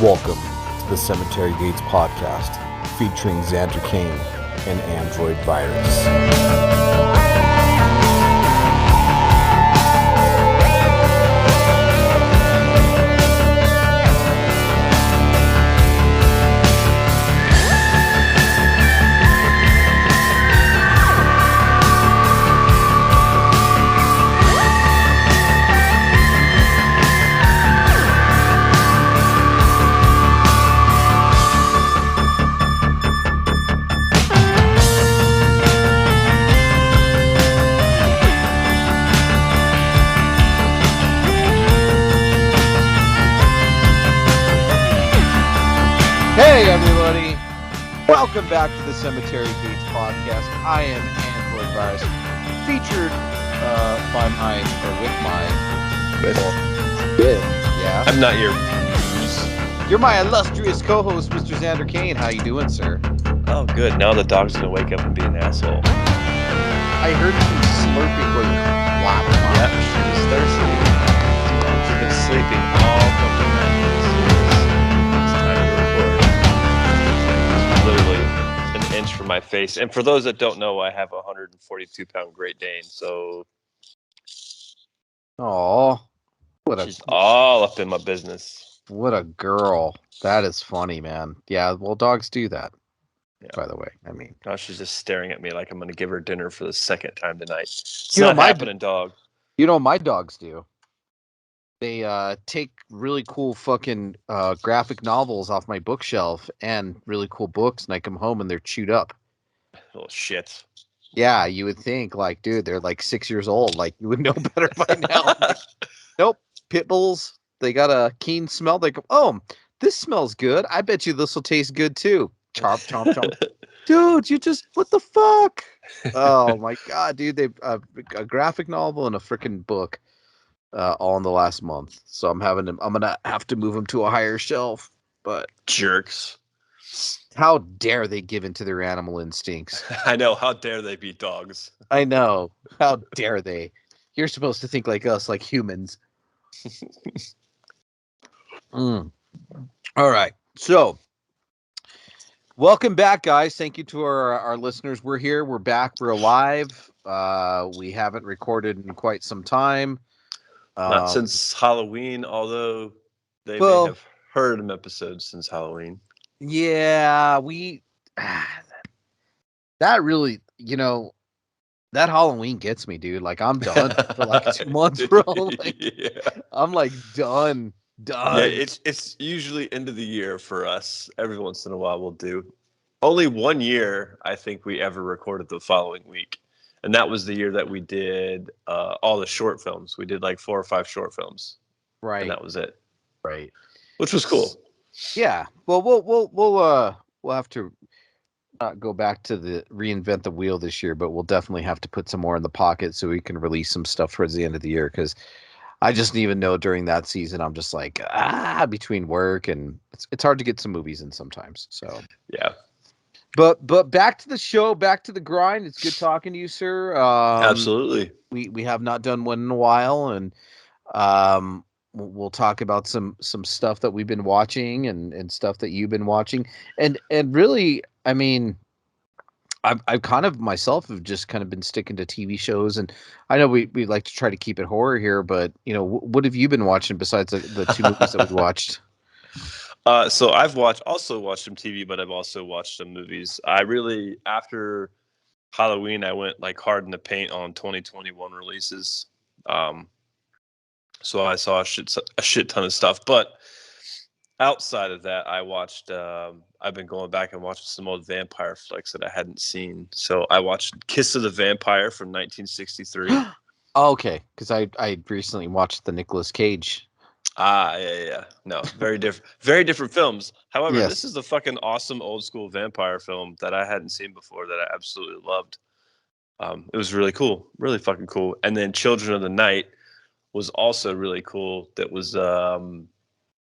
Welcome to the Cemetery Gates podcast, featuring Xander Kane and Android Virus. Hey everybody, welcome back to the Cemetery Gates podcast. I am Android Virus, featured by my, or with my, yeah. I'm not your. You're my illustrious co-host, Mr. Xander Kane. How you doing, sir? Oh, good. Now the dog's gonna wake up and be an asshole. I heard you slurping going, wow. Yep, she was thirsty. She's been sleeping all fucking night. It's time to record. It's literally an inch from my face. And for those that don't know, I have a 142-pound Great Dane, so Oh, she's all up in my business. what a girl. That is funny, man. Yeah, well, dogs do that. Yeah. By the way, I mean, Now she's just staring at me like I'm gonna give her dinner for the second time tonight. It's You know, not my- happening, dog. you know what my dogs do? They take really cool fucking graphic novels off my bookshelf and really cool books, and I come home and they're chewed up. Little shit. Yeah, you would think, like, dude, they're like 6 years old. Like, you would know better by now. Like, nope, pit bulls. They got a keen smell. They go, oh, this smells good. I bet you this will taste good too. Chomp, chomp, chomp. Dude, you just, what the fuck? Oh my god, dude, they've a graphic novel and a freaking book. All in the last month, so I'm gonna have to move them to a higher shelf. But Jerks. how dare they give into their animal instincts? I know. How dare they be dogs? I know. How dare they? You're supposed to think like us, like humans. All right. So, welcome back, guys. Thank you to our listeners. We're here. We're back. We're alive. We haven't recorded in quite some time. Not since Halloween, although they well- may have heard an episode since Halloween. Yeah, we that really, that Halloween gets me, dude. Like, I'm done for like 2 months, bro. Like, Yeah. I'm like done. Yeah, it's usually end of the year for us. Every once in a while we'll do. Only 1 year I think we ever recorded the following week. And that was the year that we did all the short films. We did like 4 or 5 short films. Right. And that was it. Right. Which was cool. Yeah. Well, we'll have to not go back to the reinvent the wheel this year, but we'll definitely have to put some more in the pocket so we can release some stuff towards the end of the year. Because I just even know during that season, I'm just like, between work and it's hard to get some movies in sometimes. So Yeah. But back to the show, back to the grind. It's good talking to you, sir. Absolutely. We have not done one in a while, and we'll talk about some stuff that we've been watching and stuff that you've been watching, and really, I mean, I've kind of myself have just kind of been sticking to TV shows, and I know we like to try to keep it horror here, but what have you been watching besides the 2 movies that we watched? So I've also watched some TV, but I've also watched some movies. After Halloween, I went like hard in the paint on 2021 releases. So I saw a shit ton of stuff. But outside of that, I've been going back and watching some old vampire flicks that I hadn't seen. So I watched Kiss of the Vampire from 1963. Oh, okay, because I recently watched the Nicolas Cage. Yeah. No, very different films. However, Yes. This is a fucking awesome old school vampire film that I hadn't seen before that I absolutely loved. It was really cool, really fucking cool. And then Children of the Night was also really cool. That was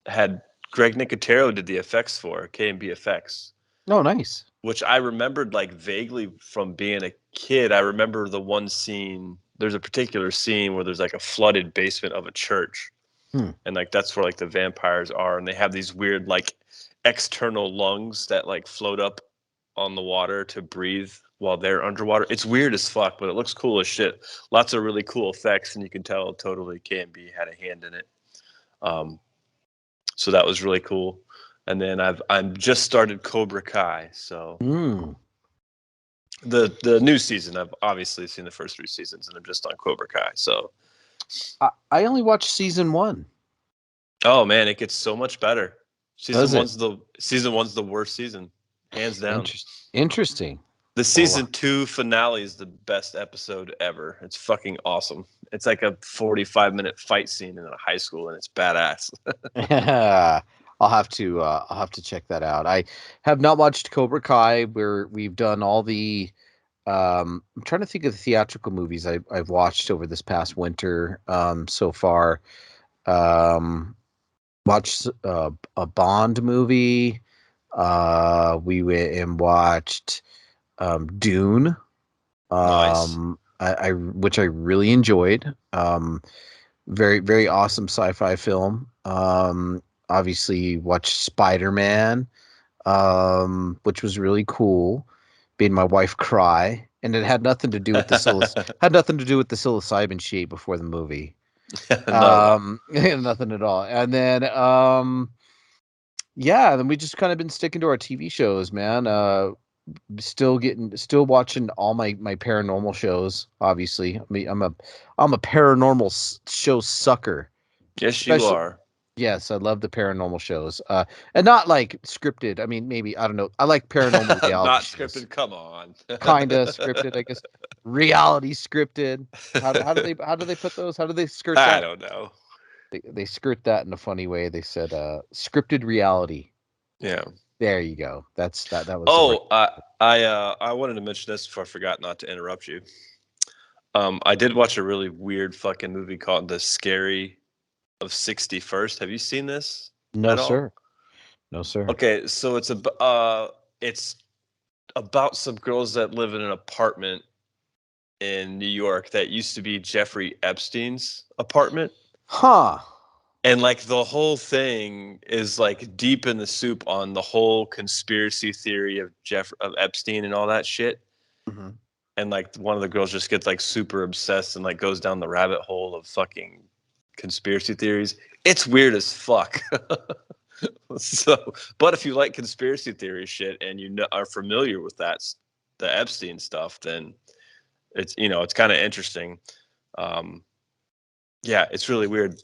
had Greg Nicotero did the effects for K&B Effects. Oh, nice. Which I remembered like vaguely from being a kid. I remember the one scene. There's a particular scene where there's like a flooded basement of a church. Hmm. and like that's where like the vampires are, and they have these weird like external lungs that like float up on the water to breathe while they're underwater. It's weird as fuck, but it looks cool as shit. Lots of really cool effects, and you can tell totally KNB had a hand in it. Um, so that was really cool. And then I'm just started Cobra Kai, so Hmm. the new season. I've obviously seen the first 3 seasons, and I'm just on Cobra Kai. So, I only watched season 1. oh man, it gets so much better. Does it? Season one's the worst season, hands down. Interesting. The Well, season 2 finale is the best episode ever. It's fucking awesome. It's like a 45-minute fight scene in a high school, and it's badass. I'll have to check that out. I have not watched Cobra Kai, where we've done all the I'm trying to think of the theatrical movies I've watched over this past winter so far. Watched a Bond movie. We went and watched Dune, Nice. I which I really enjoyed. Very, very awesome sci-fi film. Obviously watched Spider-Man, which was really cool. Made my wife cry, and it had nothing to do with the psilocybin shit before the movie. Not at all. Nothing at all. And then yeah, then we just kind of been sticking to our TV shows, man. Still watching all my paranormal shows. Obviously, I mean, I'm a paranormal show sucker. Yes, you Especially, are. yes, I love the paranormal shows. And not like scripted. I mean, maybe I don't know. I like paranormal reality Not shows. scripted. Come on. Kinda scripted, I guess. Reality scripted. How do they put those? How do they skirt I that? don't know. They skirt that in a funny way. They said scripted reality. Yeah. There you go. That was the word. Oh, I wanted to mention this before I forgot not to interrupt you. I did watch a really weird fucking movie called The Scary of 61st. Have you seen this No, at all? sir. No, sir. Okay, so it's about some girls that live in an apartment in New York that used to be Jeffrey Epstein's apartment. Huh. And like the whole thing is like deep in the soup on the whole conspiracy theory of Epstein and all that shit. Mhm. And like one of the girls just gets like super obsessed and like goes down the rabbit hole of fucking conspiracy theories. It's weird as fuck. So, but if you like conspiracy theory shit and are familiar with the Epstein stuff, then it's kind of interesting. Um, yeah, it's really weird.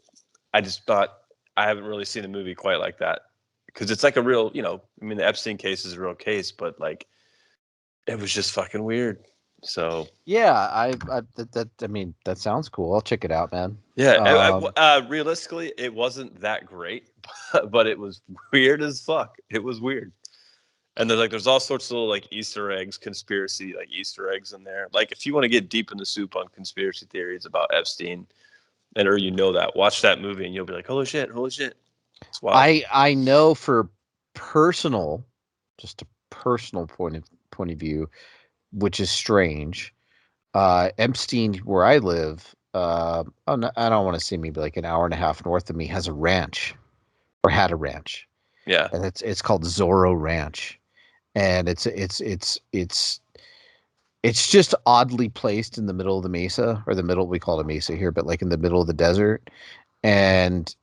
I just thought I haven't really seen a movie quite like that because it's like a real, I mean, the Epstein case is a real case, but like it was just fucking weird. So Yeah, I mean, that sounds cool. I'll check it out, man. yeah, Um, realistically, it wasn't that great, but it was weird as fuck. It was weird. And there's all sorts of little like Easter eggs, conspiracy like Easter eggs in there. Like if you want to get deep in the soup on conspiracy theories about Epstein, or that, watch that movie and you'll be like, holy shit, it's wild. I know for personal, just a personal point of view, which is strange. Epstein, where I live, oh, no, I don't want to say maybe like an hour and a half north of me, has a ranch or had a ranch, Yeah, and it's called Zorro Ranch, and it's just oddly placed in the middle of the mesa, or the middle, we call it a mesa here, but like in the middle of the desert. And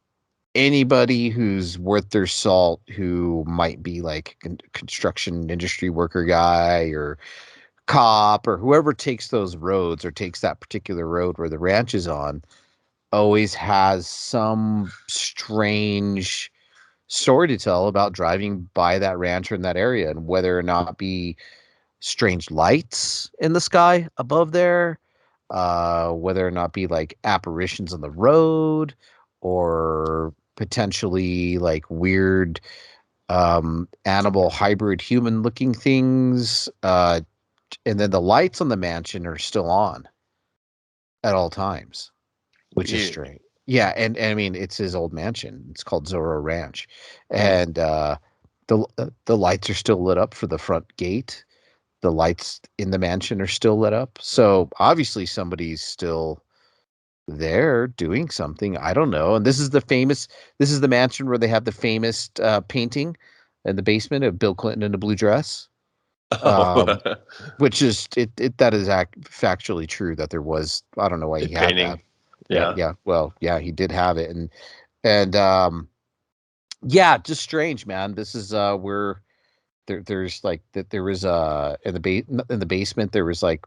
anybody who's worth their salt, who might be like a construction industry worker guy or cop or whoever takes those roads or takes that particular road where the ranch is on, always has some strange story to tell about driving by that ranch or in that area, and whether or not be strange lights in the sky above there, whether or not be like apparitions on the road, or potentially like weird animal hybrid human looking things. And then the lights on the mansion are still on at all times, which is weird. strange. Yeah, and I mean, it's his old mansion. It's called Zorro Ranch, Mm. and the lights are still lit up for the front gate. The lights in the mansion are still lit up. So obviously somebody's still they're doing something. I don't know. And this is the mansion where they have the famous painting in the basement of Bill Clinton in a blue dress. Um, Oh, which is that is factually true that there was. I don't know why a he had that. painting. Yeah. Yeah. Well, yeah, he did have it, and yeah, just strange, man. This is where there's like that there was in the basement there was like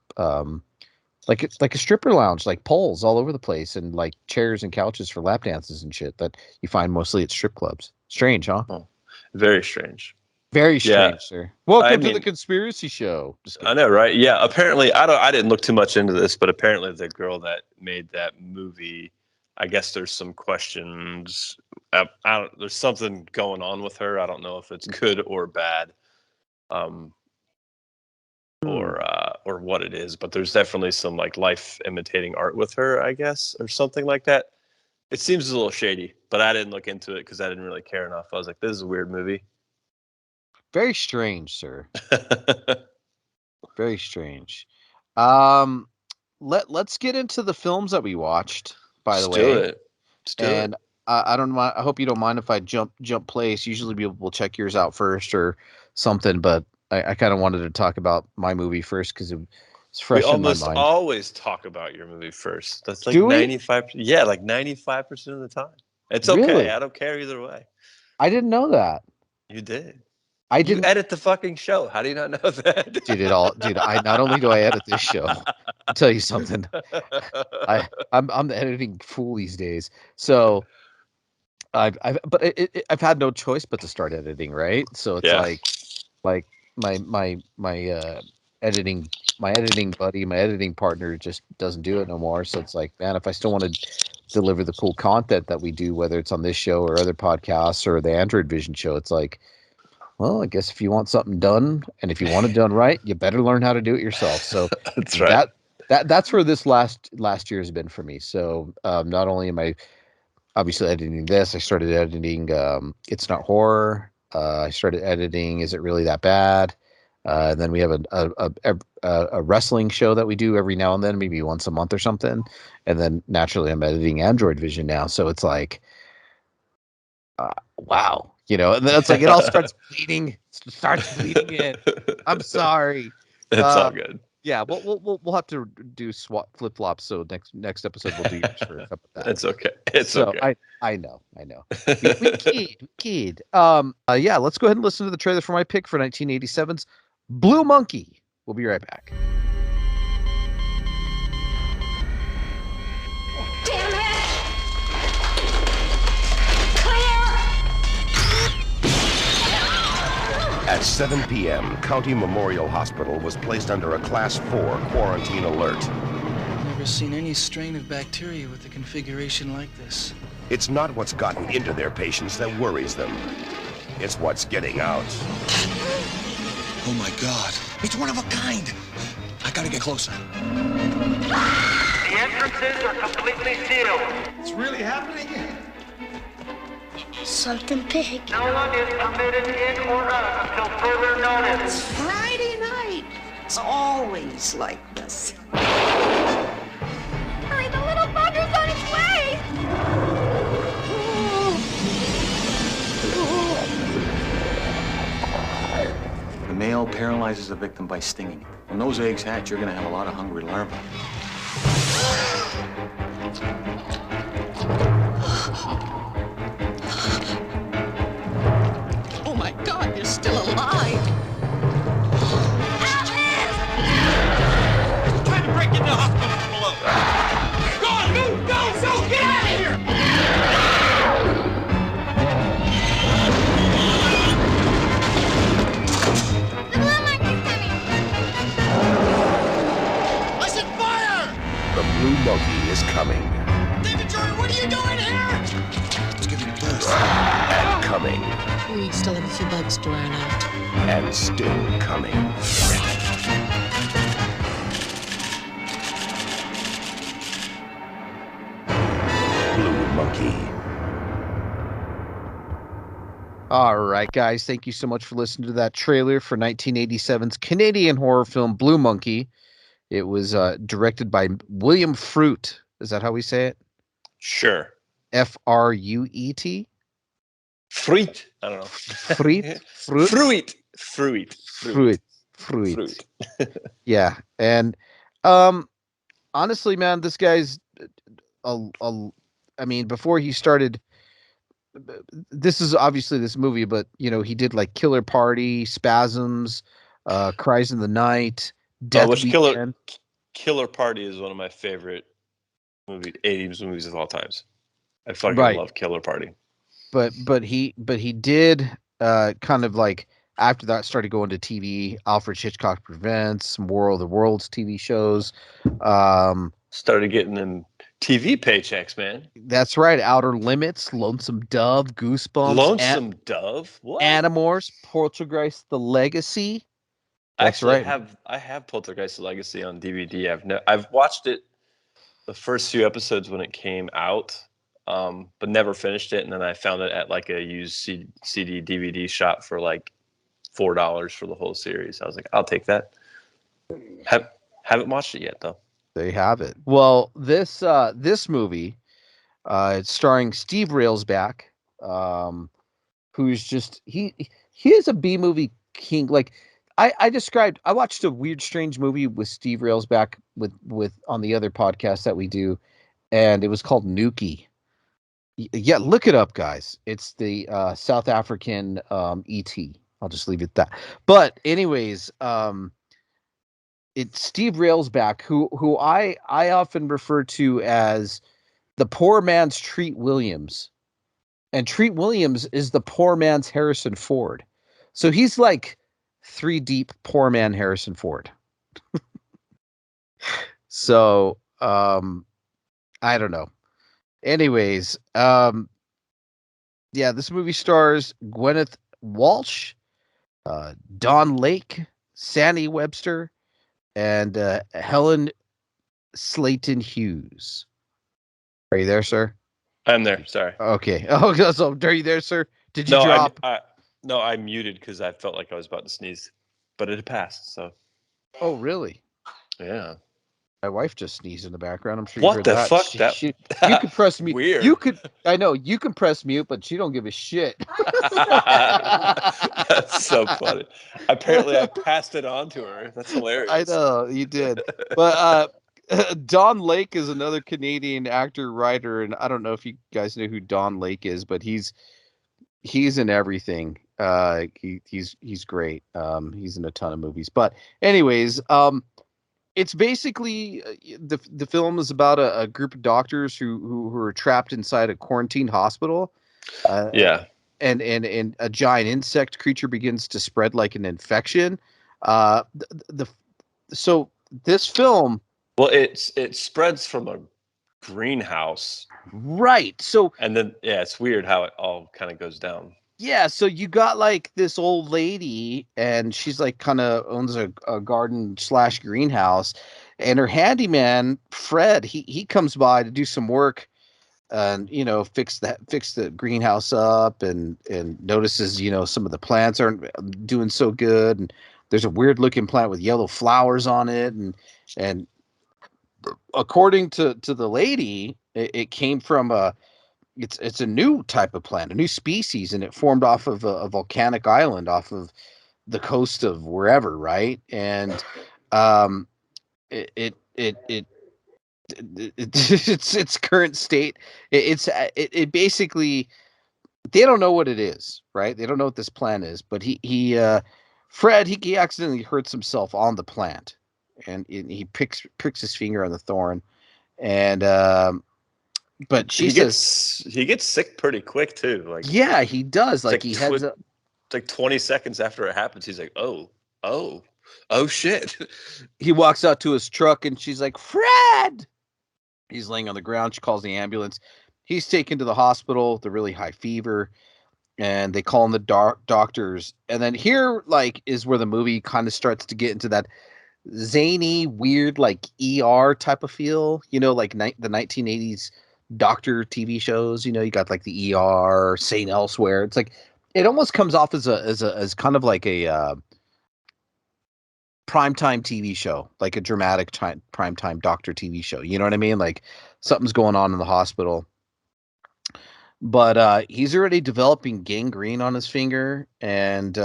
a stripper lounge, like poles all over the place, and like chairs and couches for lap dances and shit that you find mostly at strip clubs. Strange, huh? Oh, very strange. Very Yeah. strange, sir. I Welcome to the mean, conspiracy show. Just I kidding. know, right? Yeah. Apparently, I didn't look too much into this, but apparently, the girl that made that movie, I guess there's some questions. I don't. There's something going on with her. I don't know if it's good or bad, um, Hmm. or what it is. But there's definitely some like life imitating art with her, I guess, or something like that. It seems a little shady, but I didn't look into it because I didn't really care enough. I was like, this is a weird movie. Very strange, sir. Very strange. Um, let's get into the films that we watched, by the Let's do way. it. Let's do it. And I don't mind. I hope you don't mind if I jump place. Usually people will check yours out first or something, but I kind of wanted to talk about my movie first because it's We fresh in my almost mind. always talk about your movie first. That's like Do we 95. Yeah, like 95% of the time. It's okay. really? I don't care either way. I didn't know that. You did. I You didn't edit the fucking show. How do you not know that? did it all, dude. I not only do I edit this show, I'll tell you something. I'm the editing fool these days. So I've had no choice but to start editing, right? So it's Yeah. like my editing editing buddy, my editing partner just doesn't do it no more. So it's like, man, if I still want to deliver the cool content that we do, whether it's on this show or other podcasts or the Android Vision show, it's like, well, I guess if you want something done and if you want it done right, you better learn how to do it yourself. So That's right. that's where this last year has been for me. So not only am I obviously editing this, I started editing It's Not Horror. I started editing Is It Really That Bad? And then we have a wrestling show that we do every now and then, maybe once a month or something. And then naturally, I'm editing Android Vision now, so it's like, wow, and then it's like it all starts bleeding in. I'm sorry. It's all Uh, good. yeah, we'll have to do swap flip flops. So next episode we'll do yours first. How about that? It's okay. It's So okay. I know. We kid. Yeah, let's go ahead and listen to the trailer for my pick for 1987's Blue Monkey. We'll be right back. Damn it! Clear! At 7 p.m., County Memorial Hospital was placed under a Class 4 quarantine alert. I've never seen any strain of bacteria with a configuration like this. It's not what's gotten into their patients that worries them. It's what's getting out. Oh my God. It's one of a kind. I gotta get closer. The entrances are completely sealed. It's really happening? Something big. No one is permitted in or out until further notice. Friday night. It's always like this. Hurry, the little bugger's on its way! The male paralyzes the victim by stinging. When those eggs hatch, you're gonna have a lot of hungry larvae. Oh my God, you're still alive. Trying to break into the hospital from below. Go on, move! Go! Get out of here! The blue monkey's coming! I said fire! The Blue Monkey is coming. David Jordan, what are you doing here? Let's give you a boost. And coming. We still have a few bugs to iron out. And still coming. Blue Monkey. All right, guys. Thank you so much for listening to that trailer for 1987's Canadian horror film Blue Monkey. It was directed by William Fruit. Is that how we say it? Sure. Fruet. Fruit. I don't know. Fruit. Fruit. Fruit. Fruit. Fruit. Yeah, and um, honestly, man, this guy's a I mean, before he started, this is obviously this movie, but he did like Killer Party, Spasms, Cries in the Night, Death Which Weekend. Killer Party is one of my favorite 80s movies of all times. I fucking Right. love Killer Party. But he did kind of like after that started going to TV. Alfred Hitchcock Presents, some War of the Worlds TV shows. Started getting them TV paychecks, man. That's right. Outer Limits, Lonesome Dove, Goosebumps, Lonesome Dove. What? Animorphs, Poltergeist, The Legacy. That's Actually, right. I have Poltergeist Legacy on DVD. I've watched it the first few episodes when it came out, but never finished it. And then I found it at like a used CD DVD shop for like $4 for the whole series. I was like, I'll take that. Haven't watched it yet though. There you have it. Well, this movie, it's starring Steve Railsback, um, who's just he is a B movie king. Like I watched a weird strange movie with Steve Railsback with on the other podcast that we do, and it was called Nuki. Yeah, look it up, guys. It's the South African ET. I'll just leave it at that. But anyways, it's Steve Railsback, who I often refer to as the poor man's Treat Williams. And Treat Williams is the poor man's Harrison Ford. So he's like three deep poor man Harrison Ford. So I don't know. Anyways, yeah, this movie stars Gwyneth Walsh, Don Lake, Sandy Webster, and Helen Slayton Hughes. Are you there, sir? I'm there. Sorry. Okay. Oh, so are you there, sir? Did you No, drop? I muted because I felt like I was about to sneeze, but it had passed. So Oh, really? yeah. My wife just sneezed in the background. I'm sure you What heard the that. fuck? You could press mute. Weird. You could. I know you can press mute, but she don't give a shit. That's so funny. Apparently, I passed it on to her. That's hilarious. I know you did, but Don Lake is another Canadian actor writer, and I don't know if you guys know who Don Lake is, but he's in everything. He's great. He's in a ton of movies. But anyways, it's basically the film is about a group of doctors who are trapped inside a quarantine hospital. Yeah. And a giant insect creature begins to spread like an infection. Uh, so this film, Well, it spreads from a greenhouse, right? So and then it's weird how it all kind of goes down. yeah, so you got like this old lady, and she's like kind of owns a garden / greenhouse, and her handyman Fred, he comes by to do some work, and fix the greenhouse up, and notices some of the plants aren't doing so good, and there's a weird looking plant with yellow flowers on it, and according to the lady, it came from it's a new type of plant, a new species, and it formed off of a volcanic island off of the coast of wherever, right? And um, its current state, it basically, they don't know what it is, right? They don't know what this plant is, but Fred, he accidentally hurts himself on the plant, and he pricks his finger on the thorn, and but she says He gets sick pretty quick too. Like yeah, he does. Like he heads up. It's like 20 seconds after it happens, he's like, oh shit. He walks out to his truck, and she's like, Fred. He's laying on the ground. She calls the ambulance. He's taken to the hospital. The really high fever, and they call in the doctors. And then here, like, is where the movie kind of starts to get into that zany, weird, like ER type of feel. Like the 1980s doctor TV shows. You got like the ER, St. Elsewhere. It's like it almost comes off as kind of like a primetime TV show, like a dramatic primetime doctor TV show. You know what I mean? Like something's going on in the hospital. But he's already developing gangrene on his finger, and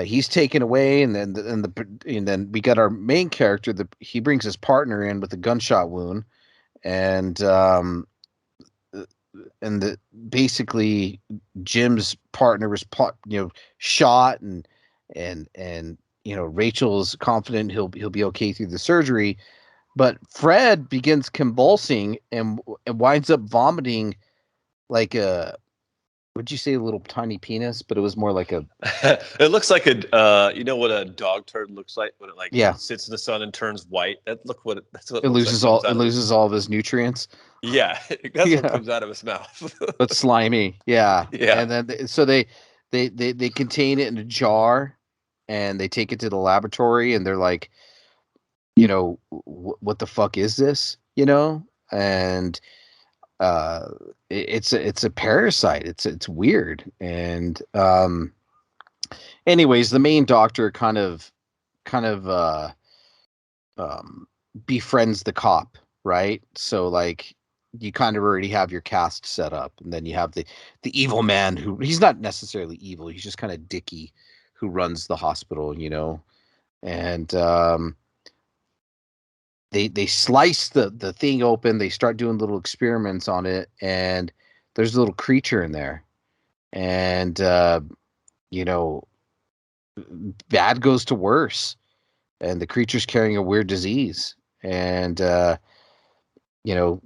he's taken away. And then we got our main character. He brings his partner in with a gunshot wound, and basically Jim's partner was shot, and Rachel's confident he'll be okay through the surgery, but Fred begins convulsing and winds up vomiting like a, would you say a little tiny penis, but it was more like a, It looks like you know what a dog turd looks like when it like yeah, sits in the sun and turns white. That's what it it looks like loses comes out of all of his nutrients. Yeah, that's what Yeah, comes out of his mouth. but slimy. Yeah, Yeah. and then so they contain it in a jar, and they take it to the laboratory, and they're like, what the fuck is this? And it's a parasite. It's weird. And anyways, the main doctor kind of befriends the cop, right? So like you kind of already have your cast set up, and then you have the evil man, who he's not necessarily evil, he's just kind of dicky, who runs the hospital, and they slice the thing open, they start doing little experiments on it, and there's a little creature in there, and you know bad goes to worse, and the creature's carrying a weird disease, and you know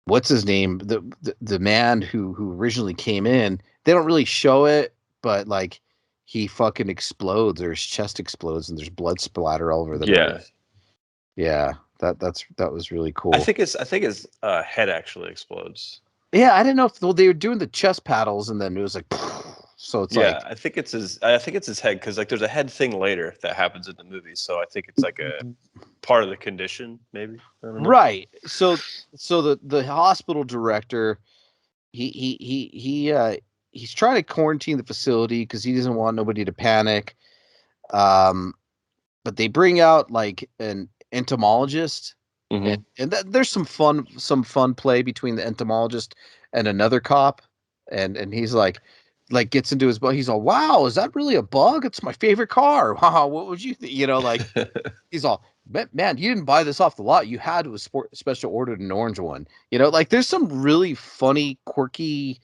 what's his name, the man who originally came in, they don't really show it, but like he fucking explodes, or his chest explodes, and there's blood splatter all over the Yeah. movie. Yeah, that was really cool. I think his head actually explodes. Yeah, I didn't know if, well, they were doing the chest paddles, and then it was like, so it's Yeah, like, I think it's his head, because like there's a head thing later that happens in the movie. So I think it's like a part of the condition, maybe. I don't know. right. So the hospital director, he's trying to quarantine the facility because he doesn't want nobody to panic. But they bring out like an entomologist, Mhm. and there's some fun play between the entomologist and another cop, and he's like gets into his bug. He's all, "Wow, is that really a bug? It's my favorite car. Wow, what would you think?" Like he's all, "Man, you didn't buy this off the lot. You had to special ordered an orange one." Like there's some really funny, quirky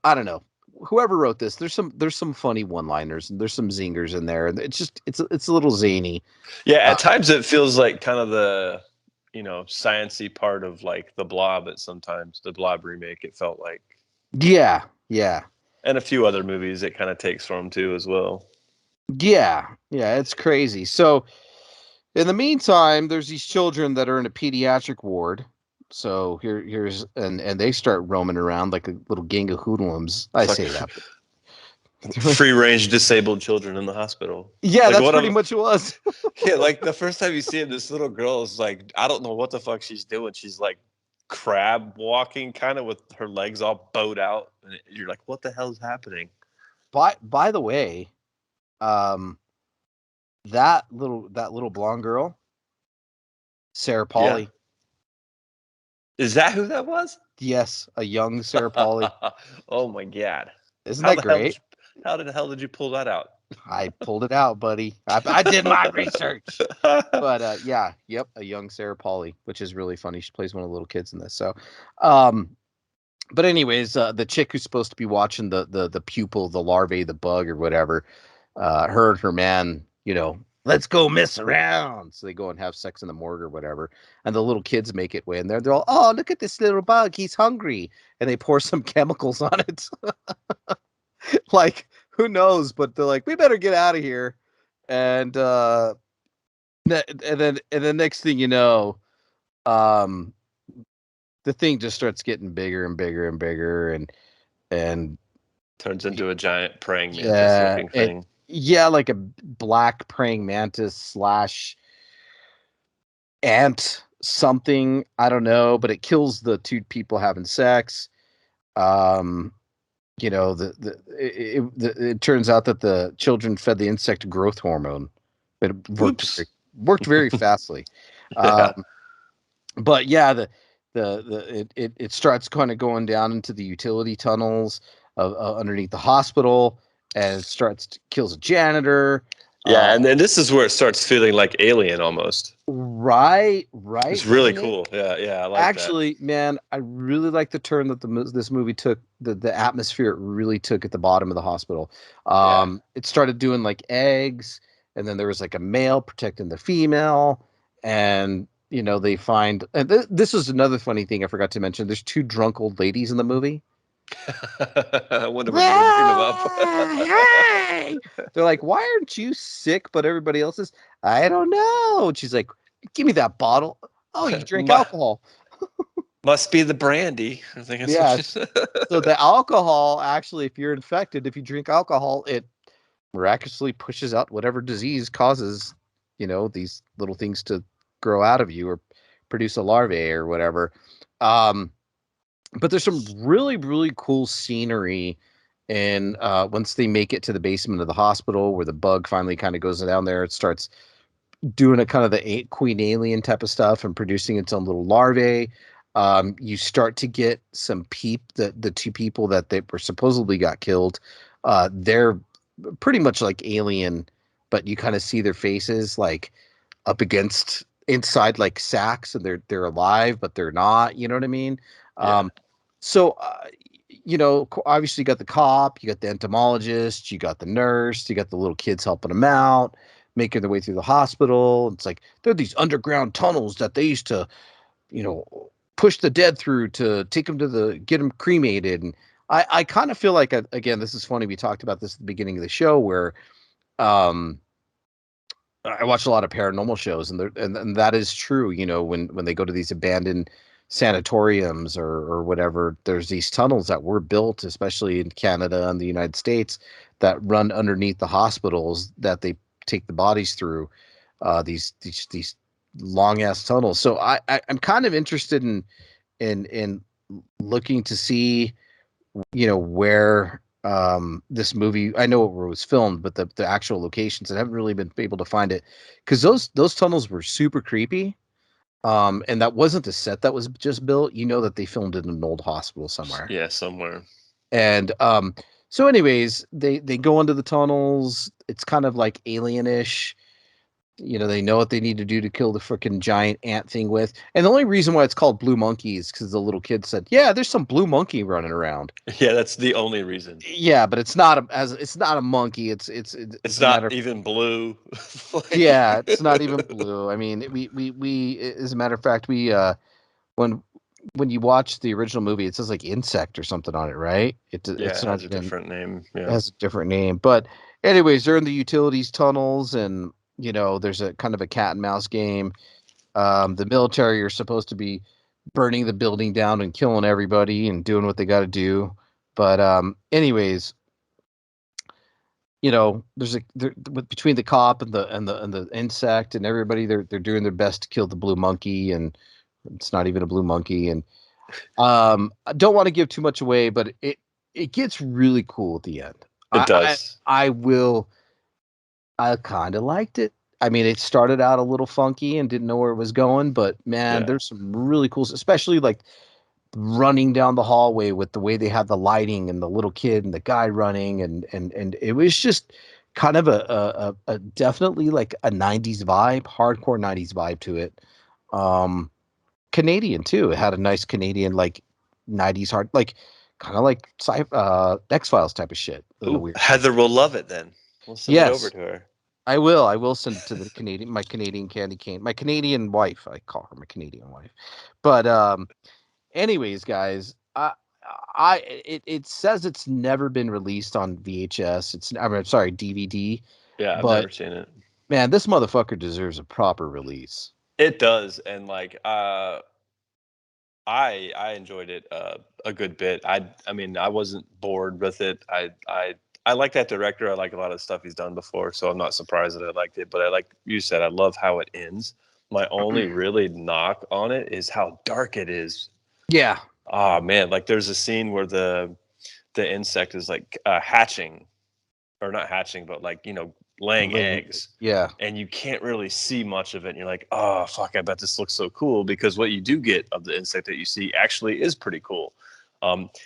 I don't know. Whoever wrote this, there's some funny one-liners, and there's some zingers in there, and it's a little zany. Yeah, at times it feels like kind of the sciencey part of like the Blob. But sometimes the Blob remake, it felt like, Yeah, yeah, and a few other movies it kind of takes from too as well. yeah, yeah. It's crazy. So in the meantime, there's these children that are in a pediatric ward. So here's and they start roaming around like a little gang of hoodlums. I say that. Free range disabled children in the hospital. Yeah, Like that's pretty much what it was. Yeah, like the first time you see him, this little girl is like, I don't know what the fuck she's doing. She's like crab walking, kind of with her legs all bowed out, and you're like, what the hell is happening? By the way, um, that little blonde girl, Sarah Yeah. Pauly. Is that who that was? Yes, a young Sarah Pauly. Oh my god! Isn't that great? How the hell did you pull that out? I pulled it out, buddy. I did my research. But yeah, yep, a young Sarah Pauly, which is really funny. She plays one of the little kids in this. So, but anyways, the chick who's supposed to be watching the pupil, the larvae, the bug, or whatever, her and her man, let's go mess around. So they go and have sex in the morgue or whatever, and the little kids make it way in there. They're all, oh, look at this little bug, he's hungry, and they pour some chemicals on it. Like, who knows? But they're like, we better get out of here, and then next thing you know, um, the thing just starts getting bigger and bigger and bigger, and turns into a giant praying mantis yeah, looking thing. Yeah, like a black praying mantis / ant something. I don't know, but it kills the two people having sex. It turns out that the children fed the insect growth hormone. It worked very fastly. Yeah. But yeah, it starts kind of going down into the utility tunnels of underneath the hospital, and it starts to kills a janitor. Yeah, and then this is where it starts feeling like Alien almost. Right, It's really doesn't it? cool. Yeah, I like that. Actually, man, I really like the turn that this movie took, the atmosphere it really took at the bottom of the hospital. Yeah. It started doing like eggs, and then there was like a male protecting the female, and they find. And this was another funny thing I forgot to mention. There's two drunk old ladies in the movie. I wonder when you didn't bring them up. Hey! They're like, why aren't you sick, but everybody else is? I don't know. And she's like, give me that bottle. Oh, you drink alcohol. Must be the brandy. I think that's what Yeah. she said. So the alcohol, actually, if you're infected, if you drink alcohol, it miraculously pushes out whatever disease causes, these little things to grow out of you or produce a larvae or whatever. But there's some really, really cool scenery. And once they make it to the basement of the hospital where the bug finally kind of goes down there, it starts doing a kind of the queen alien type of stuff and producing its own little larvae. You start to get some the two people that they were supposedly got killed. They're pretty much like alien, but you kind of see their faces like up against inside like sacks, and they're alive, but they're not. You know what I mean? Yeah. So, obviously you got the cop, you got the entomologist, you got the nurse, you got the little kids helping them out, making their way through the hospital. It's like there are these underground tunnels that they used to, you know, push the dead through to take them get them cremated. And I kind of feel like, again, this is funny. We talked about this at the beginning of the show where, um, I watch a lot of paranormal shows, and that is true. When they go to these abandoned sanatoriums or whatever, there's these tunnels that were built, especially in Canada and the United States, that run underneath the hospitals that they take the bodies through. These long ass tunnels. So I'm kind of interested in looking to see where this movie, I know where it was filmed, but the actual locations, I haven't really been able to find it, because those tunnels were super creepy. And that wasn't the set that was just built. That they filmed it in an old hospital somewhere. Yeah, somewhere. And so anyways, they go into the tunnels. It's kind of like alienish. They know what they need to do to kill the freaking giant ant thing with. And the only reason why it's called Blue Monkey is because the little kid said, "Yeah, there's some blue monkey running around." Yeah, that's the only reason. Yeah, but it's not a monkey. It's It's a matter not of, even blue. yeah, it's not even blue. I mean, we as a matter of fact, we when when you watch the original movie, it says like insect or something on it, right? Yeah, It's it not has a even, different name. it Yeah. has a different name. But anyways, they're in the utilities tunnels, and there's a kind of a cat and mouse game. The military are supposed to be burning the building down and killing everybody and doing what they got to do. But anyways, there's between the cop and the insect and everybody, they're doing their best to kill the blue monkey, and it's not even a blue monkey. And I don't want to give too much away, but it gets really cool at the end. It I I, does. I will. I kind of liked it. I mean, it started out a little funky and didn't know where it was going, but man, Yeah. there's some really cool, especially like running down the hallway with the way they had the lighting and the little kid and the guy running, and it was just kind of a definitely like a 90s vibe, hardcore 90s vibe to it. Um Canadian too. It had a nice Canadian like 90s hard, like kind of like X-Files type of shit in a Ooh, weird way. Heather will love it then. We'll send it over Yes, to her. I will. I will send it to my Canadian candy cane, my Canadian wife. I call her my Canadian wife. But anyways, guys, it says it's never been released on VHS. I'm sorry, DVD. Yeah, I've But never seen it. man, this motherfucker deserves a proper release. It does, and like I enjoyed it a good bit. I mean I wasn't bored with it. I like that director. I like a lot of stuff he's done before, so I'm not surprised that I liked it. But I like you said, I love how it ends. My only really knock on it is how dark it is. Yeah. Oh man, like there's a scene where the insect is like hatching, or not hatching, but like, laying eggs. Yeah. And you can't really see much of it. And you're like, oh, fuck, I bet this looks so cool, because what you do get of the insect that you see actually is pretty cool.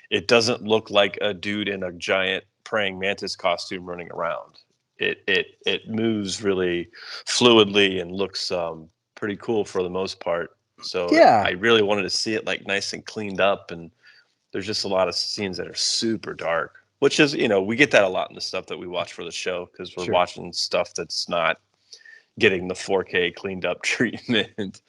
It doesn't look like a dude in a giant praying mantis costume running around. It moves really fluidly and looks pretty cool for the most part. So Yeah. I really wanted to see it like nice and cleaned up, and there's just a lot of scenes that are super dark, which is, we get that a lot in the stuff that we watch for the show, because we're watching stuff that's not getting the 4K cleaned up treatment.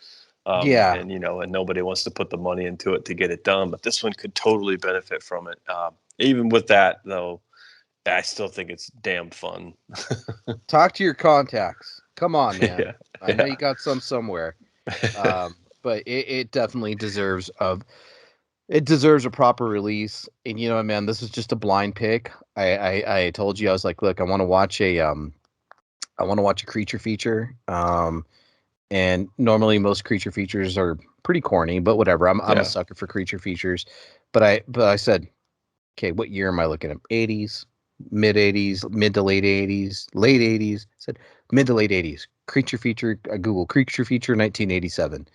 Yeah. And nobody wants to put the money into it to get it done, but this one could totally benefit from it. Even with that though, I still think it's damn fun. Talk to your contacts. Come on, man. Yeah. I know you got some somewhere. But it definitely deserves a proper release. And man, this was just a blind pick. I told you, I was like, look, I want to watch a creature feature. And normally most creature features are pretty corny, but whatever. I'm a sucker for creature features. But I said, okay, what year am I looking at? 80s, mid 80s, mid to late 80s, late 80s. I said mid to late 80s. Creature feature. I Google creature feature 1987.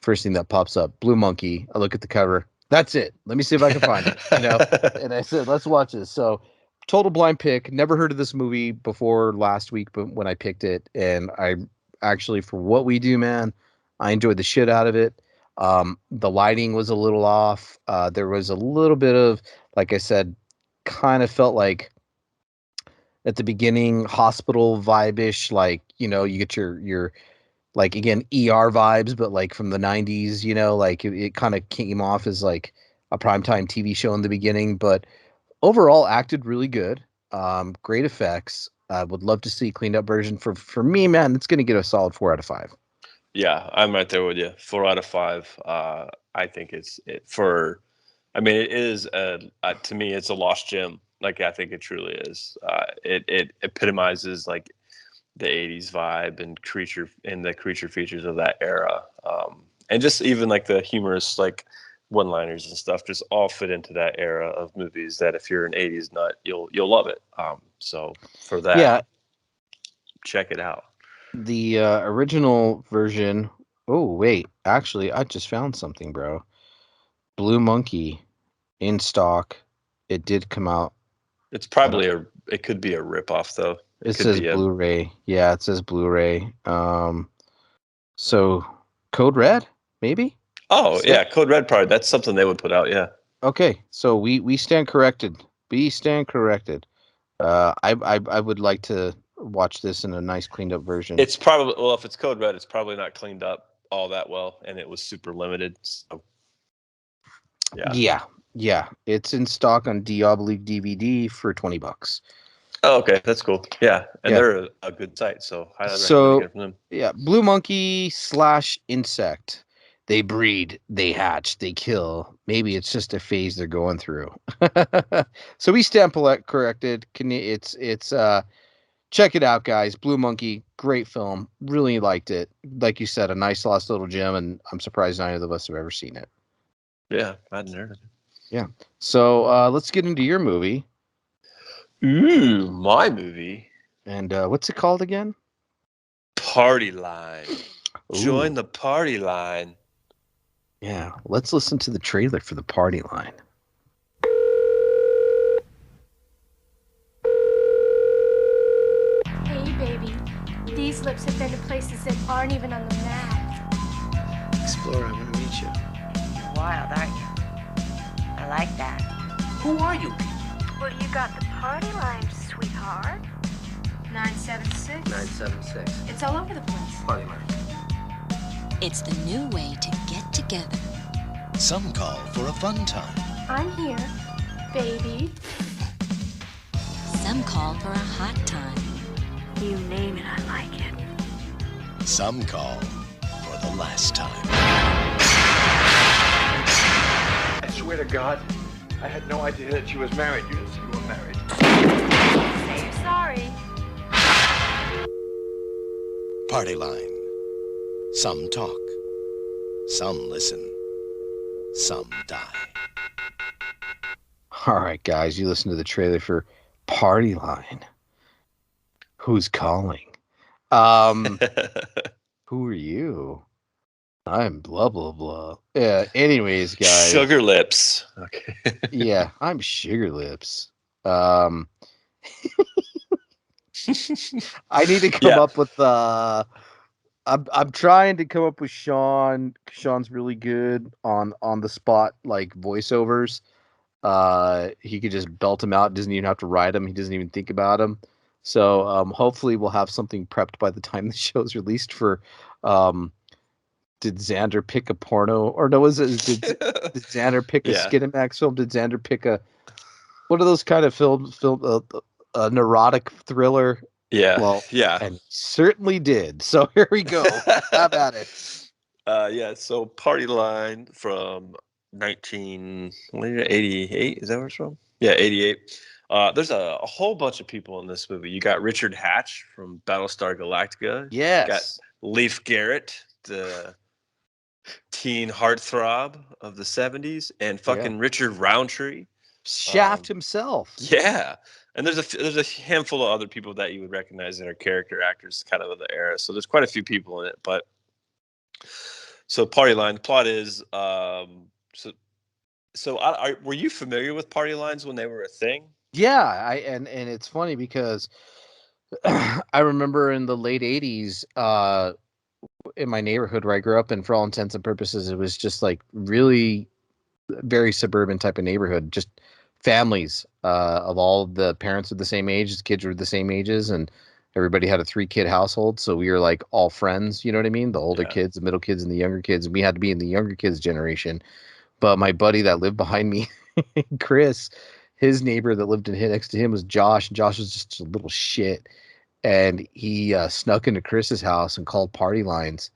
First thing that pops up, Blue Monkey. I look at the cover. That's it. Let me see if I can find it. And I said, let's watch this. So, total blind pick. Never heard of this movie before last week, but when I picked it, and I actually, for what we do, man, I enjoyed the shit out of it. The lighting was a little off. There was a little bit of, like I said, kind of felt like at the beginning hospital vibe-ish, like, you get your like, again, ER vibes, but like from the 90s, like it kind of came off as like a primetime TV show in the beginning, but overall acted really good. Great effects. I would love to see cleaned up version. For me, man, it's going to get a solid 4 out of 5. Yeah, I'm right there with you. 4 out of 5. I think it is to me, it's a lost gem. Like, I think it truly is. It epitomizes like the 80s vibe and the creature features of that era. And just even like the humorous, like, one-liners and stuff just all fit into that era of movies that if you're an 80s nut, you'll love it. So for that, Yeah, check it out. the original version. Oh, wait. Actually, I just found something, bro. Blue Monkey in stock. It did come out. It's probably it could be a ripoff though. It says Blu-ray. Yeah, it says Blu-ray. So Code Red, maybe? Oh, yeah, Code Red probably. That's something they would put out, yeah. Okay, so we stand corrected. We stand corrected. I would like to watch this in a nice cleaned up version. It's probably, well, if it's Code Red, it's probably not cleaned up all that well, and it was super limited. So Yeah. It's in stock on Diablo DVD for $20. Oh, okay, that's cool. Yeah, and they're a good site, so highly recommend getting from them. Yeah, Blue Monkey / insect. They breed, they hatch, they kill. Maybe it's just a phase they're going through. So we stand corrected. It's check it out, guys. Blue Monkey, great film. Really liked it. Like you said, a nice lost little gem, and I'm surprised neither of us have ever seen it. Yeah, I hadn't heard of it. Yeah. So let's get into your movie. Ooh, my movie. And what's it called again? Party Line. Ooh. Join the party line. Yeah, let's listen to the trailer for the Party Line. Hey, baby. These lips have been to places that aren't even on the map. Explorer, I want to meet you. You're wild, aren't you? I like that. Who are you? Well, you got the party line, sweetheart. 976. 976. It's all over the place. Party line. It's the new way to get together. Some call for a fun time. I'm here, baby. Some call for a hot time. You name it, I like it. Some call for the last time. I swear to God, I had no idea that she was married. You didn't say you were married. Say you're sorry. Party line. Some talk. Some listen. Some die. All right, guys, you listen to the trailer for Party Line. Who's calling? Um, who are you? I'm blah blah blah. Yeah. Anyways, guys. Sugar lips. Okay. Yeah, I'm Sugar Lips. Um, I need to come up with I'm trying to come up with Sean. Sean's really good on the spot like voiceovers. He could just belt him out. Doesn't even have to write them. He doesn't even think about them. So hopefully we'll have something prepped by the time the show's released for um did Xander pick a porno or no did Xander pick a Yeah. Skinamax film? Did Xander pick a what are those kind of films an erotic thriller? Yeah. Well, Yeah. and he certainly did. So here we go. How about it? Yeah, so Party Line from 1988, is that where it's from? Yeah, 88. There's a whole bunch of people in this movie. You got Richard Hatch from Battlestar Galactica. Got Yes. Leif Garrett, the teen heartthrob of the 70s, and fucking Richard Roundtree. Shaft himself. Yeah. And there's a handful of other people that you would recognize that are character actors kind of of the era. So there's quite a few people in it, but so Party Line, the plot is were you familiar with party lines when they were a thing? Yeah, and it's funny because I remember in the late 80s in my neighborhood where I grew up in, for all intents and purposes, it was just like really very suburban type of neighborhood, just families of all the parents are the same age, the kids were the same ages, and everybody had a 3-kid household, so we were like all friends, you know what I mean? The older kids, the middle kids, and the younger kids, and we had to be in the younger kids generation. But my buddy that lived behind me, Chris, his neighbor that lived next to him was Josh. Josh was just a little shit, and he snuck into Chris's house and called party lines,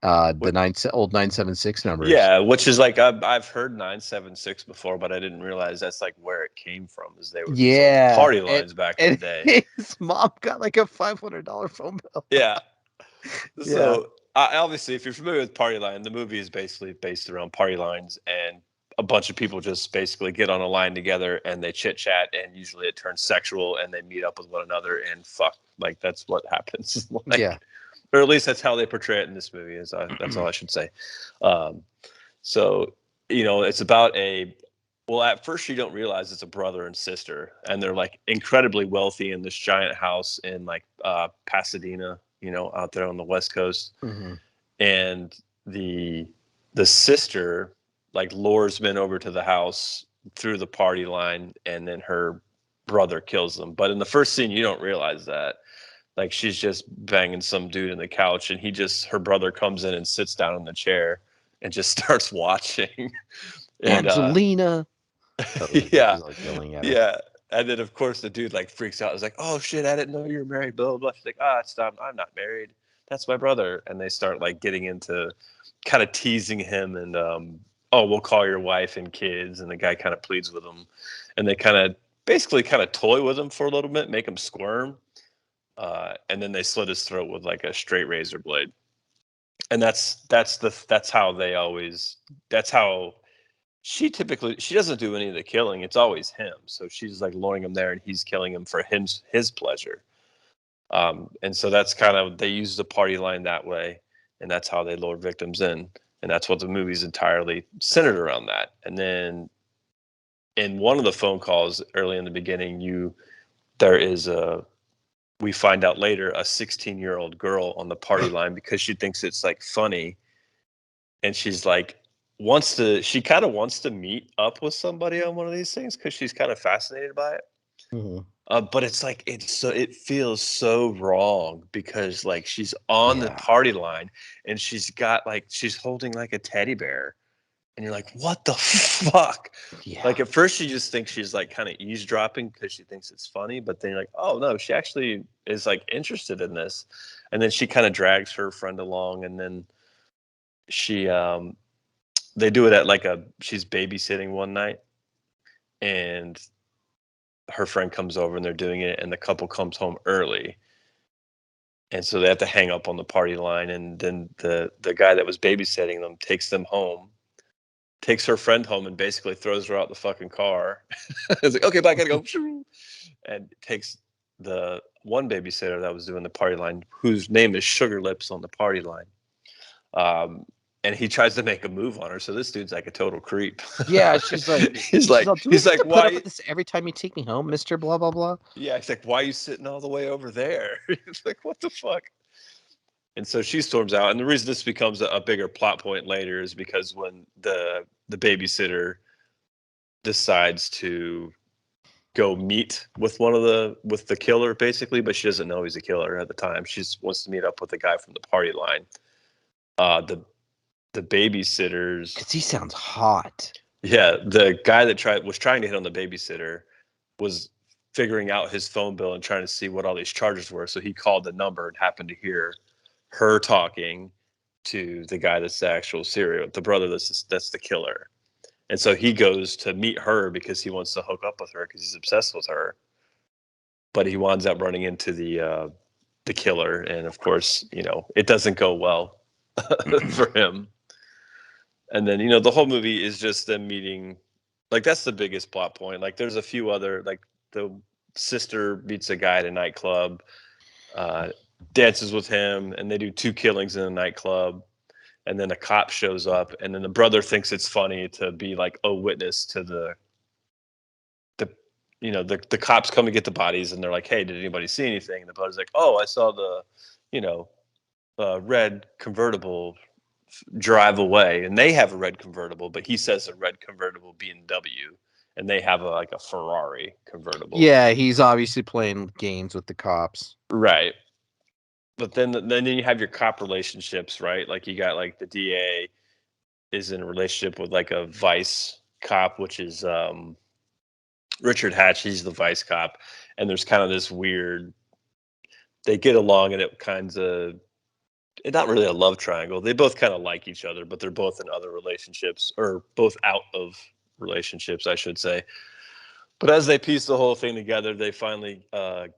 the old 976 numbers. Yeah, which is like I've heard 976 before, but I didn't realize that's like where it came from. Is they were these old Yeah, party lines back in the and day. his mom got like a $500 phone bill. Yeah. Yeah. So obviously, if you're familiar with Party Line, the movie is basically based around party lines, and a bunch of people just basically get on a line together and they chit chat, and usually it turns sexual, and they meet up with one another and fuck. Like that's what happens. Like, Yeah. or at least that's how they portray it in this movie. That's all I should say. Um, so it's about well, at first you don't realize it's a brother and sister, and they're like incredibly wealthy in this giant house in like Pasadena, out there on the West Coast. Mm-hmm. And the sister like lures men over to the house through the party line, and then her brother kills them. But in the first scene, you don't realize that. Like she's just banging some dude in the couch, and her brother comes in and sits down in the chair and just starts watching. And Angelina. yeah, Like yelling at her. yeah. And then of course the dude like freaks out. He's like, "Oh shit, I didn't know you were married." Blah blah blah. She's like, I'm not married. That's my brother." And they start like getting into kind of teasing him and oh, we'll call your wife and kids. And the guy kind of pleads with him, and they basically kind of toy with him for a little bit, make him squirm. And then they slit his throat with like a straight razor blade. And that's how they always. That's how she doesn't do any of the killing. It's always him. So she's like luring him there, and he's killing him for his pleasure. And so that's kind of, they use the party line that way, and that's how they lure victims in, and that's what the movie's entirely centered around that. And then in one of the phone calls early in the beginning, there is we find out later, a 16-year-old girl on the party line, because she thinks it's like funny, and she's like she kind of wants to meet up with somebody on one of these things because she's kind of fascinated by it. Mm-hmm. But it's like it feels so wrong because like she's on the party line, and she's holding like a teddy bear, and you're like, what the fuck? Yeah. Like at first you just think she's like kind of eavesdropping because she thinks it's funny, but then you're like, oh no, she actually is like interested in this. And then she kind of drags her friend along, and then she they do it at she's babysitting one night, and her friend comes over and they're doing it, and the couple comes home early, and so they have to hang up on the party line. And then the guy that was babysitting them takes her friend home, and basically throws her out the fucking car. It's like, okay, bye, I gotta go. And takes the one babysitter that was doing the party line, whose name is Sugar Lips on the party line. And he tries to make a move on her. So this dude's like a total creep. Yeah, she's like, he's like, all, do we have to put up why? with this every time you take me home, Mister Blah blah blah. Yeah, he's like, why are you sitting all the way over there? It's like, what the fuck? And so she storms out. And the reason this becomes a bigger plot point later is because when the babysitter decides to go meet with with the killer, basically, but she doesn't know he's a killer at the time. She just wants to meet up with the guy from the party line. The babysitters, because he sounds hot. Yeah, the guy that was trying to hit on the babysitter was figuring out his phone bill and trying to see what all these charges were. So he called the number and happened to hear her talking to the guy that's the actual the brother that's the killer. And so he goes to meet her because he wants to hook up with her because he's obsessed with her. But he winds up running into the killer, and of course, it doesn't go well for him. And then, the whole movie is just them meeting. Like, that's the biggest plot point. Like, there's a few other, like, the sister meets a guy at a nightclub, dances with him, and they do 2 killings in a nightclub. And then a cop shows up, and then the brother thinks it's funny to be like a witness to the cops come to get the bodies, and they're like, hey, did anybody see anything? And the brother's like, oh, I saw the red convertible drive away, and they have a red convertible, but he says a red convertible BMW, and they have a Ferrari convertible. Yeah, he's obviously playing games with the cops, right? But then you have your cop relationships, right? Like, you got like the DA is in a relationship with like a vice cop, which is Richard Hatch. He's the vice cop, and there's kind of this weird. They get along, and it kinds of. It's not really a love triangle. They both kind of like each other, but they're both in other relationships, or both out of relationships, I should say. But as they piece the whole thing together, they finally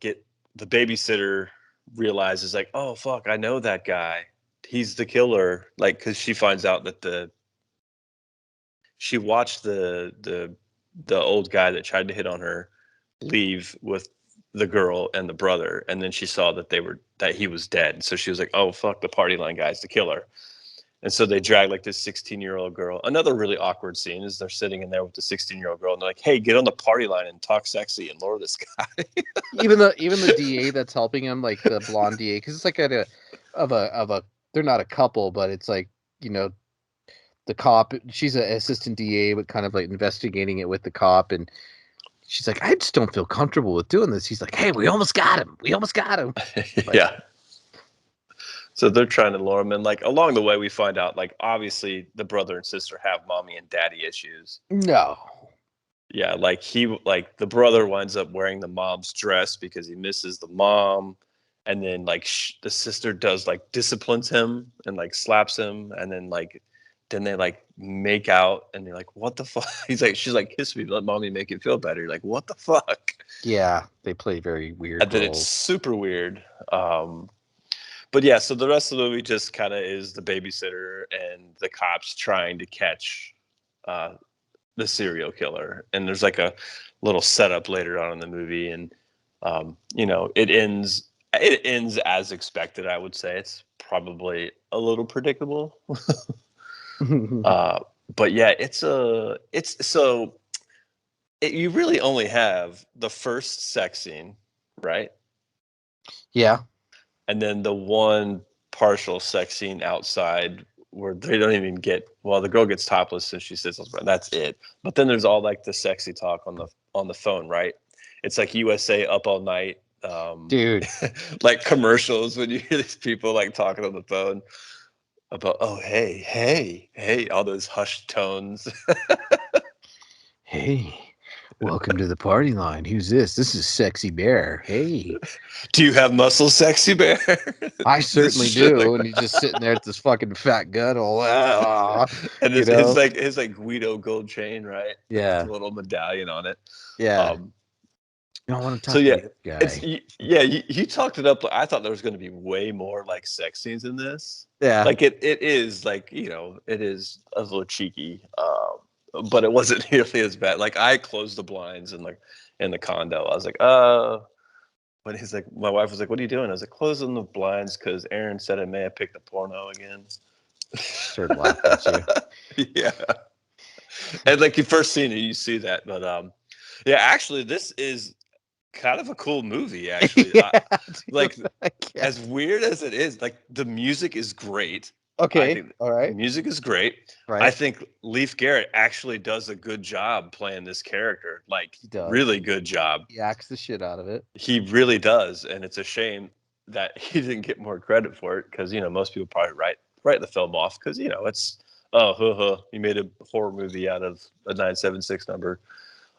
get the babysitter realizes, like, oh fuck, I know that guy. He's the killer. Like, because she finds out that she watched the old guy that tried to hit on her leave with the girl and the brother, and then she saw that he was dead. So she was like, oh fuck, the party line guy's the killer. And so they drag like this 16-year-old girl. Another really awkward scene is they're sitting in there with the 16-year-old girl, and they're like, hey, get on the party line and talk sexy and lure this guy. even the DA that's helping him, like the blonde DA, because it's like they're not a couple, but it's like, the cop, she's an assistant DA, but kind of like investigating it with the cop, and she's like, I just don't feel comfortable with doing this. He's like, hey, we almost got him. Like, yeah. So they're trying to lure him in. Like, along the way, we find out, like, obviously the brother and sister have mommy and daddy issues. No. Yeah, like the brother winds up wearing the mom's dress because he misses the mom, and then like the sister does like disciplines him and like slaps him, and then they like make out, and they're like, what the fuck? She's like, kiss me, let mommy make you feel better. You're like, what the fuck? Yeah, they play very weird And then roles. it's super weird. But yeah, so the rest of the movie just kind of is the babysitter and the cops trying to catch the serial killer. And there's like a little setup later on in the movie, and it ends as expected. I would say it's probably a little predictable. But yeah, you really only have the first sex scene, right? Yeah. And then the one partial sex scene outside where they don't even the girl gets topless and she sits on the ground. That's it. But then there's all like the sexy talk on the phone, right? It's like USA Up All Night. Dude. Like commercials when you hear these people like talking on the phone about, oh, hey, all those hushed tones. Hey, welcome to the party line. Who's this? This is Sexy Bear. Hey. Do you have muscles, Sexy Bear? I certainly do. And he's just sitting there at this fucking fat gut all and his Guido gold chain, right? Yeah. With a little medallion on it. Yeah. I want to talk to this guy. You talked it up. I thought there was going to be way more like sex scenes in this. Yeah. Like it is like, it is a little cheeky, but it wasn't nearly as bad. Like, I closed the blinds in the condo. I was like, when he's like, my wife was like, "What are you doing?" I was like, "Closing the blinds because Aaron said I may have picked a porno again." Started laughing at you. Yeah, and like you first seen it, you see that, but yeah, actually, this is kind of a cool movie. Actually, Yeah, like dude, I can't. as weird as it is, like the music is great. I Okay, think all the right, music is great. I right. think Leif Garrett actually does a good job playing this character, like He does. really good job. He acts the shit out of it. He really does, and it's a shame that he didn't get more credit for it because most people probably write the film off because it's you made a horror movie out of a 976 number.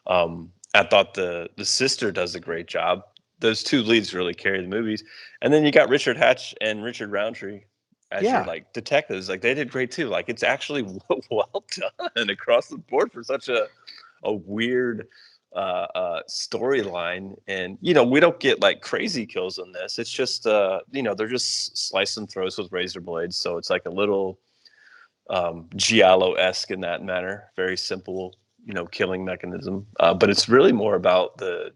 I thought the sister does a great job. Those two leads really carry the movies, and then you got Richard Hatch and Richard Roundtree as your Yeah, like detectives. Like they did great too. Like it's actually well done across the board for such a weird storyline. And we don't get like crazy kills in this. It's just they're just slice and throws with razor blades. So it's like a little giallo-esque in that manner. Very simple, killing mechanism. But it's really more about the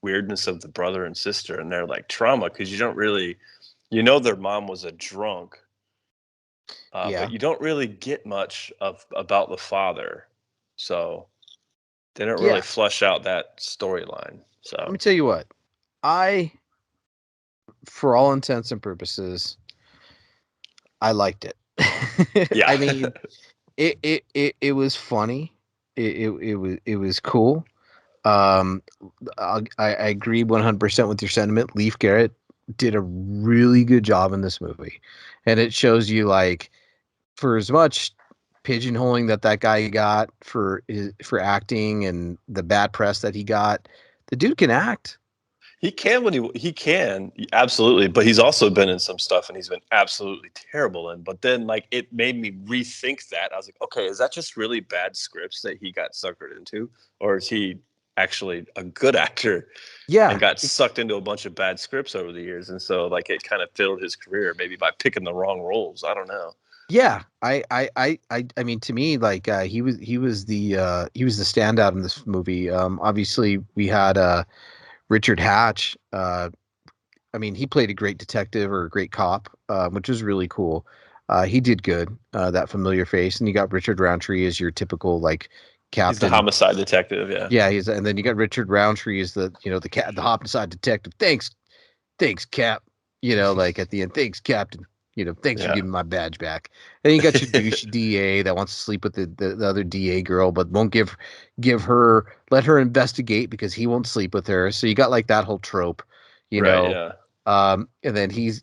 weirdness of the brother and sister and their like trauma because you don't really, their mom was a drunk, yeah, but you don't really get much of about the father. So they don't really yeah. flesh out that storyline. Let me So tell you what. I, for all intents and purposes, I liked it. yeah, I mean, it was funny. It was cool. Um, I agree 100% with your sentiment. Leif Garrett did a really good job in this movie, and it shows you like for as much pigeonholing that guy got for acting and the bad press that he got, the dude can act. he can when he can absolutely, but he's also been in some stuff and he's been absolutely terrible in. But then like it made me rethink that. I was like, okay, is that just really bad scripts that he got suckered into, or is he actually a good actor and Yeah, got sucked into a bunch of bad scripts over the years? And so like it kind of filled his career maybe by picking the wrong roles. I don't know. yeah. I mean, to me, like he was the standout in this movie. Obviously, we had Richard Hatch. I mean, he played a great detective or a great cop, which was really cool. He did good, that familiar face. And you got Richard Roundtree as your typical like He's the captain. homicide detective. Yeah. Yeah, and then you got Richard Roundtree as the homicide detective. Thanks, Cap. Like at the end, thanks, Captain. Thanks for Yeah. giving my badge back. And you got your douche DA that wants to sleep with the other DA girl, but won't let her investigate because he won't sleep with her. So you got like that whole trope, you Right. know. Yeah. And then he's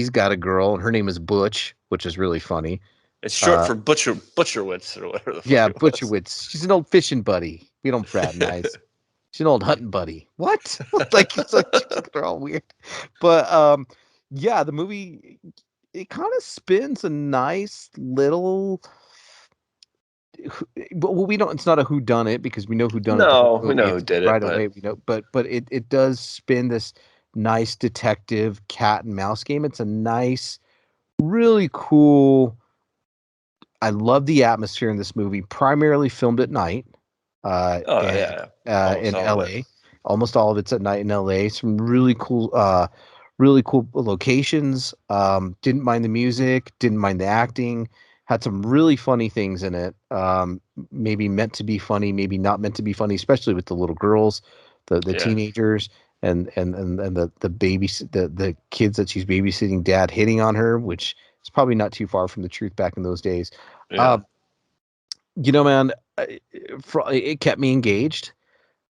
got a girl, and her name is Butch, which is really funny. It's short Uh, for Butcherwitz or whatever the fuck yeah, it was. Butcherwitz. She's an old fishing buddy. We don't fraternize. She's an old hunting buddy. What? Like they're all weird. But yeah, the movie it kind of spins a nice little well, we don't it's not a who done it because we know who done it the whole No, we movie. know who It's did it, right but away, we know, but it does spin this nice detective cat and mouse game. It's a nice, really cool. I love the atmosphere in this movie, primarily filmed at night, oh and yeah, almost in all of it. LA. Almost all of it's at night in LA. Some really cool locations. Didn't mind the music, didn't mind the acting. Had some really funny things in it. Maybe meant to be funny, maybe not meant to be funny, especially with the little girls, the Yeah, teenagers, and the kids that she's babysitting, dad hitting on her, which is probably not too far from the truth back in those days. yeah, Um, man, it kept me engaged.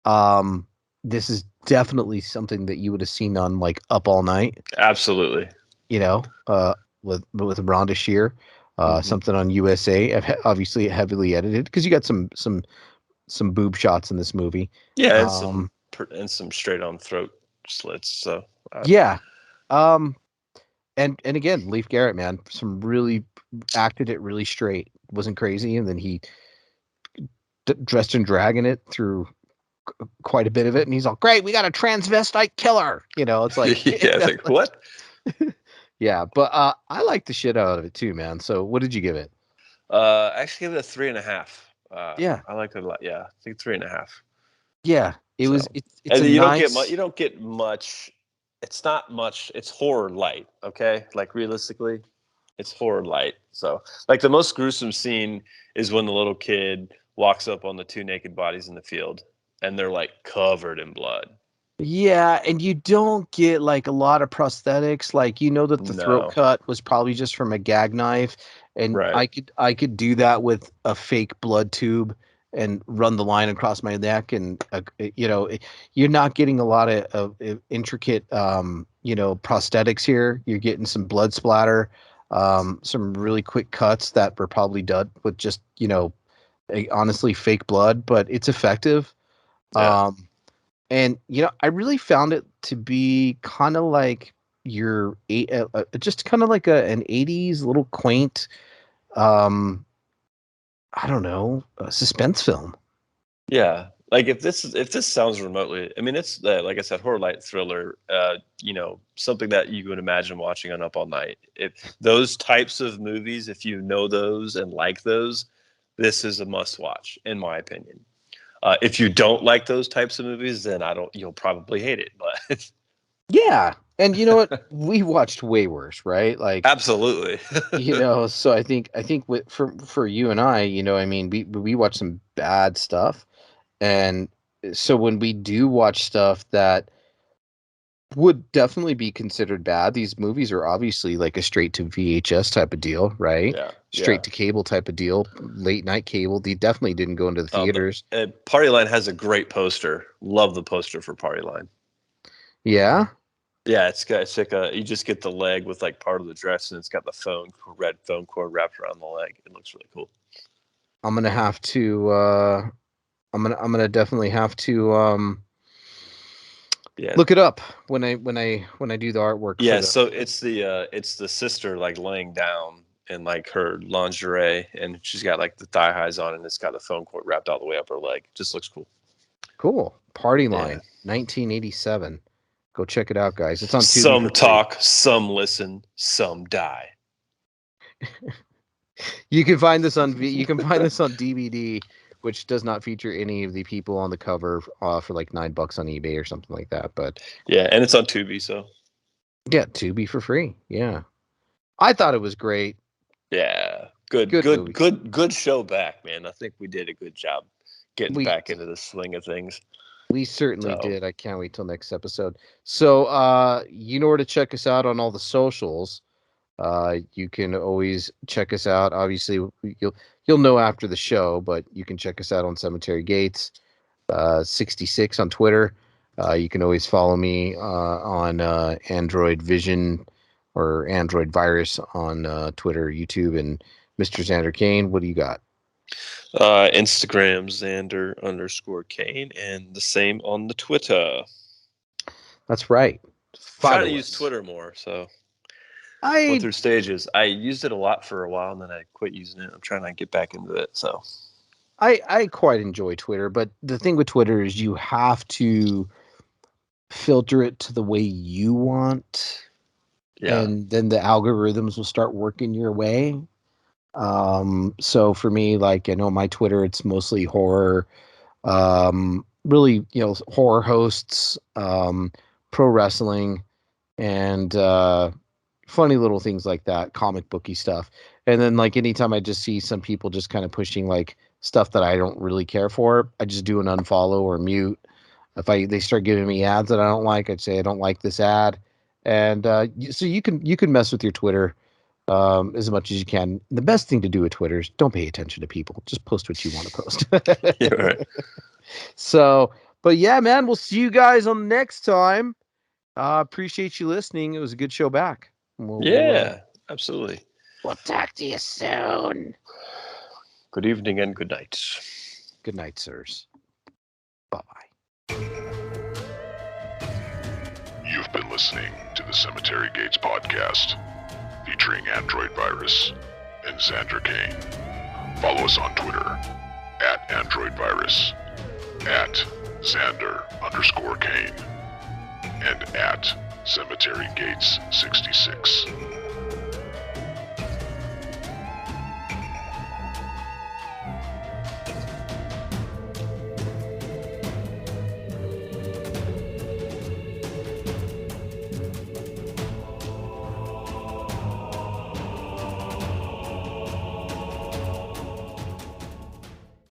Um, this is definitely something that you would have seen on like Up All Night, absolutely. you know, uh, with Rhonda Shear, Hmm. something on USA. Obviously, heavily edited because you got some boob shots in this movie. Yeah, Um, and some straight on throat slits. So yeah. Um, and again, Leif Garrett, man, some really acted it really straight. Wasn't crazy, and then he dressed in drag in it through quite a bit of it, and he's all great. We got a transvestite killer. It's like yeah, it's like what? yeah, but I like the shit out of it too, man. So what did you give it? I actually give it a 3.5. Yeah, I liked it a lot. Yeah, I think 3.5. Yeah, it So, was. It's and a you don't get nice. much. You don't get much. It's not much. It's horror light. Okay, like realistically, it's horror light. So, like the most gruesome scene is when the little kid walks up on the two naked bodies in the field, and they're like covered in blood. Yeah, and you don't get like a lot of prosthetics. Like you know that the throat No, cut was probably just from a gag knife, and right. I could do that with a fake blood tube and run the line across my neck, and you're not getting a lot of intricate prosthetics here. You're getting some blood splatter, some really quick cuts that were probably done with just honestly fake blood, but it's effective. Yeah. And I really found it to be kind of like just kind of like an 80s little quaint, um, I don't know, suspense film. Yeah, like if this sounds remotely, I mean, it's like I said, horror light thriller. Something that you would imagine watching on Up All Night. If those types of movies, if you know those and like those, this is a must watch, in my opinion. If you don't like those types of movies, then I don't. You'll probably hate it. But Yeah. And you know what? We watched way worse, right? Like, absolutely, so I think for you and I, I mean, we watch some bad stuff. And so when we do watch stuff that would definitely be considered bad. These movies are obviously like a straight to VHS type of deal, right? yeah, yeah. Straight to cable type of deal, late night cable. They definitely didn't go into the theaters. Party Line has a great poster. Love the poster for Party Line. Yeah. Yeah, it's like you just get the leg with like part of the dress, and it's got the red phone cord wrapped around the leg. It looks really cool. I'm gonna have to. I'm gonna definitely have to Yeah, look it up when I do the artwork for yeah. the. So it's the sister like laying down in like her lingerie, and she's got like the thigh highs on, and it's got the phone cord wrapped all the way up her leg. Just looks cool. Cool. Party Yeah. Line, 1987. Go check it out, guys. It's on Tubi Some for free. talk, some listen, some die. You can find this on DVD, which does not feature any of the people on the cover for like $9 on eBay or something like that. But Yeah, and it's on Tubi, so yeah, Tubi for free. Yeah, I thought it was great. yeah, good, Good good, movie. good show back, man. I think we did a good job getting We back into the swing of things. we certainly So did. I can't wait till next episode. So you know where to check us out on all the socials. You can always check us out. Obviously, you'll know after the show, but you can check us out on Cemetery Gates 66 on Twitter. You can always follow me on Android Vision or Android Virus on Twitter, YouTube, and Mr. Xander Kane. What do you got? Instagram Xander_Kane, and the same on the Twitter. That's right. Trying Follow to use us. Twitter more, so went I through stages. I used it a lot for a while, and then I quit using it. I'm trying to get back into it. So I quite enjoy Twitter, but the thing with Twitter is you have to filter it to the way you want, yeah, and then the algorithms will start working your way. So for me, like I know my Twitter, it's mostly horror, really, horror hosts, pro wrestling, and funny little things like that, comic booky stuff. And then like anytime I just see some people just kind of pushing like stuff that I don't really care for, I just do an unfollow or mute. If they start giving me ads that I don't like, I'd say I don't like this ad. And so you can mess with your Twitter as much as you can. The best thing to do with Twitter is don't pay attention to people. Just post what you want to post. yeah, right. So, but yeah, man, we'll see you guys on the next time. Appreciate you listening. It was a good show back. Yeah, absolutely. We'll talk to you soon. Good evening and good night. Good night, sirs. Bye-bye. You've been listening to the Cemetery Gates podcast, featuring Android Virus and Xander Kane. Follow us on Twitter @AndroidVirus, @Xander_Kane, and @Cemetery Gates 66.